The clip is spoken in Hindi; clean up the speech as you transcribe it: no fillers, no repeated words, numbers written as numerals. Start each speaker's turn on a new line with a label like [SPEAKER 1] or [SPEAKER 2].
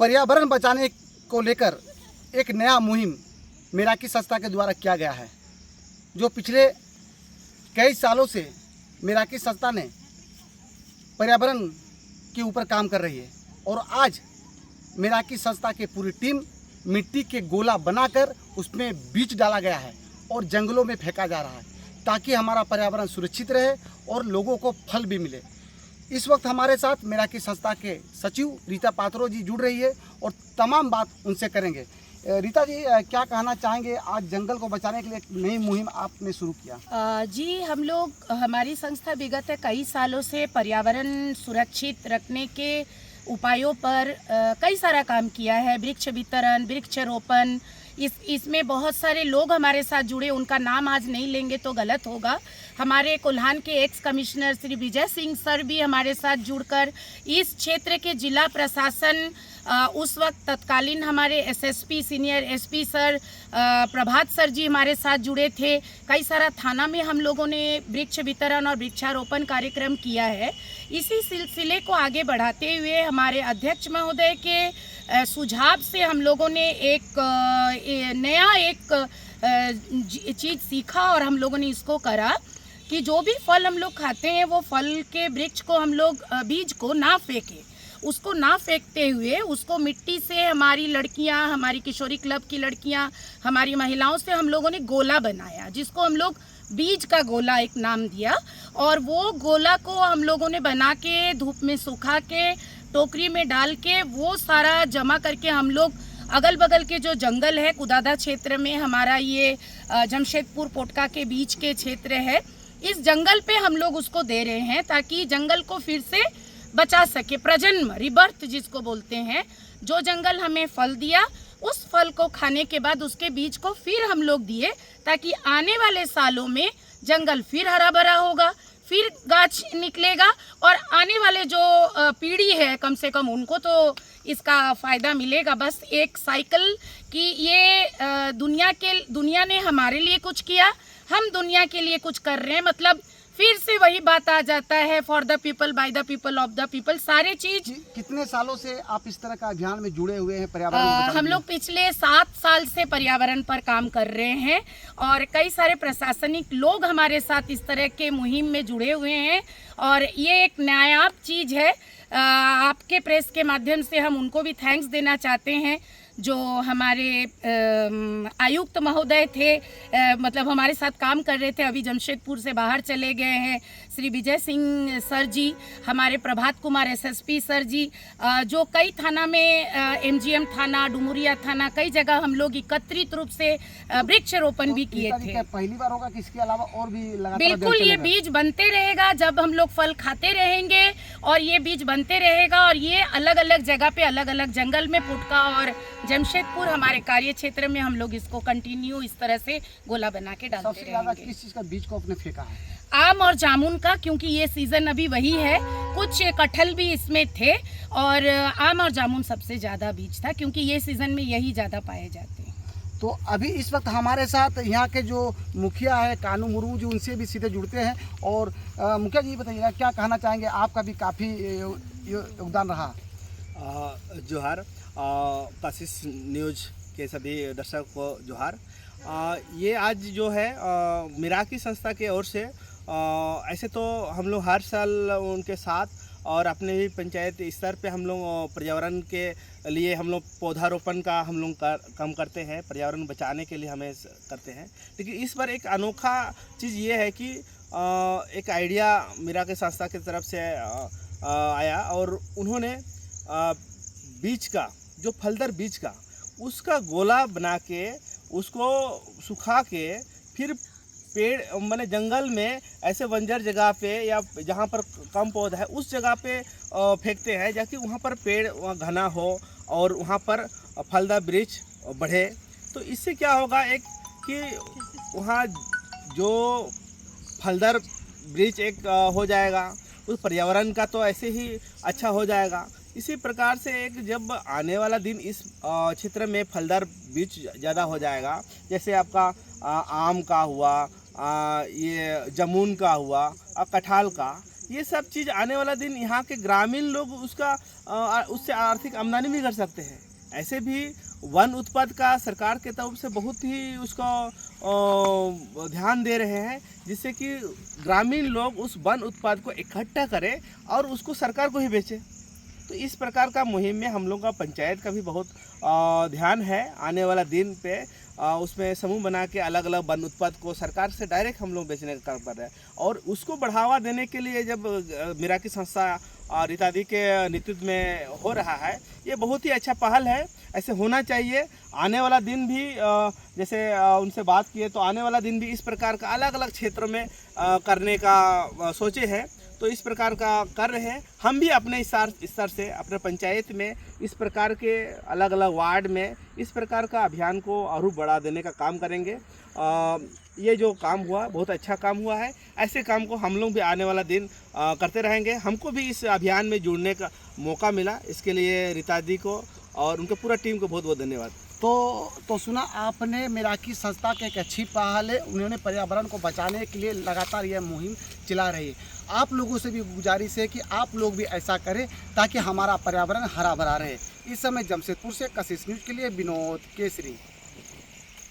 [SPEAKER 1] पर्यावरण बचाने को लेकर एक नया मुहिम मेराकी संस्था के द्वारा किया गया है, जो पिछले कई सालों से मेराकी संस्था ने पर्यावरण के ऊपर काम कर रही है। और आज मेराकी संस्था की पूरी टीम मिट्टी के गोला बनाकर उसमें बीज डाला गया है और जंगलों में फेंका जा रहा है, ताकि हमारा पर्यावरण सुरक्षित रहे और लोगों को फल भी मिले। इस वक्त हमारे साथ मेराकी संस्था के सचिव रीता पात्रो जी जुड़ रही है और तमाम बात उनसे करेंगे। रीता जी, क्या कहना चाहेंगे? आज जंगल को बचाने के लिए एक नई मुहिम आपने शुरू किया।
[SPEAKER 2] जी, हम लोग, हमारी संस्था विगत कई सालों से पर्यावरण सुरक्षित रखने के उपायों पर कई सारा काम किया है। वृक्ष वितरण, वृक्षारोपण, इसमें बहुत सारे लोग हमारे साथ जुड़े, उनका नाम आज नहीं लेंगे तो गलत होगा। हमारे कोल्हान के x commissioner Shri Vijay Singh sir भी हमारे साथ जुड़कर, इस क्षेत्र के जिला प्रशासन, उस वक्त तत्कालीन हमारे एसएसपी, सीनियर एसपी सर, प्रभात सर जी हमारे साथ जुड़े थे। कई सारा थाना में हम लोगों ने वृक्ष वितरण और वृक्षारोपण कार्यक्रम किया है। इसी सिलसिले को आगे बढ़ाते हुए हमारे अध्यक्ष महोदय के सुझाव से हम लोगों ने एक नया चीज़ सीखा और हम लोगों ने इसको करा कि जो भी फल हम लोग खाते हैं वो फल के वृक्ष को हम लोग बीज को ना फेंके, उसको ना फेंकते हुए उसको मिट्टी से, हमारी लड़कियां, हमारी किशोरी क्लब की लड़कियां, हमारी महिलाओं से हम लोगों ने गोला बनाया, जिसको हम लोग बीज का गोला एक नाम दिया। और वो गोला को हम लोगों ने बना के धूप में सुखा के टोकरी में डाल के वो सारा जमा करके हम लोग अगल बगल के जो जंगल है, कुदादा क्षेत्र में हमारा ये जमशेदपुर पोटका के बीच के क्षेत्र है, इस जंगल पे हम लोग उसको दे रहे हैं ताकि जंगल को फिर से बचा सके। प्रजन्म, रिबर्थ जिसको बोलते हैं। जो जंगल हमें फल दिया, उस फल को खाने के बाद उसके बीज को फिर हम लोग दिए, ताकि आने वाले सालों में जंगल फिर हरा भरा होगा, फिर गाछ निकलेगा और आने वाले जो पीढ़ी है कम से कम उनको तो इसका फ़ायदा मिलेगा। बस एक साइकिल कि ये दुनिया ने हमारे लिए कुछ किया, हम दुनिया के लिए कुछ कर रहे हैं, मतलब फिर से वही बात आ जाता है, for the people, by the people, of the people. सारे चीज।
[SPEAKER 1] कितने सालों से आप इस तरह का अभियान में जुड़े हुए हैं पर्यावरण?
[SPEAKER 2] हम लोग पिछले 7 साल से पर्यावरण पर काम कर रहे हैं और कई सारे प्रशासनिक लोग हमारे साथ इस तरह के मुहिम में जुड़े हुए हैं और ये एक नायाब चीज़ है। आपके प्रेस के माध्यम से हम उनको भी थैंक्स देना चाहते हैं, जो हमारे आयुक्त महोदय थे, मतलब हमारे साथ काम कर रहे थे, अभी जमशेदपुर से बाहर चले गए हैं, श्री विजय सिंह सर जी, हमारे प्रभात कुमार एसएसपी सर जी, जो कई थाना में एमजीएम थाना, डुमुरिया थाना, कई जगह हम लोग एकत्रित रूप से वृक्षारोपण भी किए थे।
[SPEAKER 1] पहली बार होगा कि इसके अलावा और भी लगातार?
[SPEAKER 2] बिल्कुल, ये बीज बनते रहेगा जब हम लोग फल खाते रहेंगे और ये बीज बनते रहेगा और ये अलग अलग जगह पे, अलग अलग जंगल में, पुटका और जमशेदपुर हमारे कार्य क्षेत्र में हम लोग इसको कंटिन्यू इस तरह से गोला बना के डालते रहेंगे।
[SPEAKER 1] सबसे ज्यादा किस चीज का बीज को आपने फेंका है?
[SPEAKER 2] आम और जामुन का, क्योंकि ये सीजन अभी वही है। कुछ कटहल भी इसमें थे और आम और जामुन सबसे ज्यादा बीज था, क्योंकि ये सीजन में यही ज्यादा पाए जाते हैं।
[SPEAKER 1] तो अभी इस वक्त हमारे साथ यहाँ के जो मुखिया है कानू मुर्मू जी, उनसे भी सीधे जुड़ते हैं। और मुखिया जी बताइएगा, क्या कहना चाहेंगे? आपका भी काफ़ी योगदान रहा।
[SPEAKER 3] जोहार, काशिश न्यूज के सभी दर्शक को जोहार। ये आज जो है मेराकी संस्था की ओर से, ऐसे तो हम लोग हर साल उनके साथ और अपने भी पंचायत स्तर पे हम लोग पर्यावरण के लिए हम लोग पौधारोपण का हम लोग काम करते हैं, पर्यावरण बचाने के लिए हमें करते हैं। लेकिन इस बार एक अनोखा चीज़ ये है कि एक आइडिया मेराकी संस्था की तरफ से आया और उन्होंने बीज का, जो फलदार बीज का, उसका गोला बना के उसको सुखा के फिर पेड़, माने जंगल में ऐसे बंजर जगह पे या जहाँ पर कम पौधा है उस जगह पे फेंकते हैं, जाकि वहाँ पर पेड़ घना हो और वहाँ पर फलदार वृक्ष बढ़े। तो इससे क्या होगा, एक कि वहाँ जो फलदार वृक्ष एक हो जाएगा, उस पर्यावरण का तो ऐसे ही अच्छा हो जाएगा। इसी प्रकार से एक जब आने वाला दिन इस क्षेत्र में फलदार बीज ज़्यादा हो जाएगा, जैसे आपका आम का हुआ, ये जामुन का हुआ, कटहल का, ये सब चीज़ आने वाला दिन यहाँ के ग्रामीण लोग उससे आर्थिक आमदनी भी कर सकते हैं। ऐसे भी वन उत्पाद का सरकार के तरफ से बहुत ही उसका ध्यान दे रहे हैं, जिससे कि ग्रामीण लोग उस वन उत्पाद को इकट्ठा करें और उसको सरकार को ही बेचें। तो इस प्रकार का मुहिम में हम लोग का पंचायत का भी बहुत ध्यान है। आने वाला दिन पे उसमें समूह बना के अलग अलग वन उत्पाद को सरकार से डायरेक्ट हम लोग बेचने का काम कर रहे हैं, और उसको बढ़ावा देने के लिए जब मिराकी संस्था रीता दी के नेतृत्व में हो रहा है, ये बहुत ही अच्छा पहल है। ऐसे होना चाहिए। आने वाला दिन भी जैसे उनसे बात किए तो आने वाला दिन भी इस प्रकार का अलग अलग क्षेत्रों में करने का सोचे हैं, तो इस प्रकार का कर रहे हैं। हम भी अपने स्तर से अपने पंचायत में इस प्रकार के अलग अलग वार्ड में इस प्रकार का अभियान को और बढ़ा देने का काम करेंगे। ये जो काम हुआ बहुत अच्छा काम हुआ है। ऐसे काम को हम लोग भी आने वाला दिन करते रहेंगे। हमको भी इस अभियान में जुड़ने का मौका मिला, इसके लिए रीता दी को और उनके पूरा टीम को बहुत बहुत धन्यवाद।
[SPEAKER 1] तो सुना आपने, मिराकी संस्था की एक अच्छी पहल है। उन्होंने पर्यावरण को बचाने के लिए लगातार यह मुहिम चला रही है। आप लोगों से भी गुजारिश है कि आप लोग भी ऐसा करें ताकि हमारा पर्यावरण हरा भरा रहे। इस समय जमशेदपुर से कशिश न्यूज़ के लिए विनोद केसरी।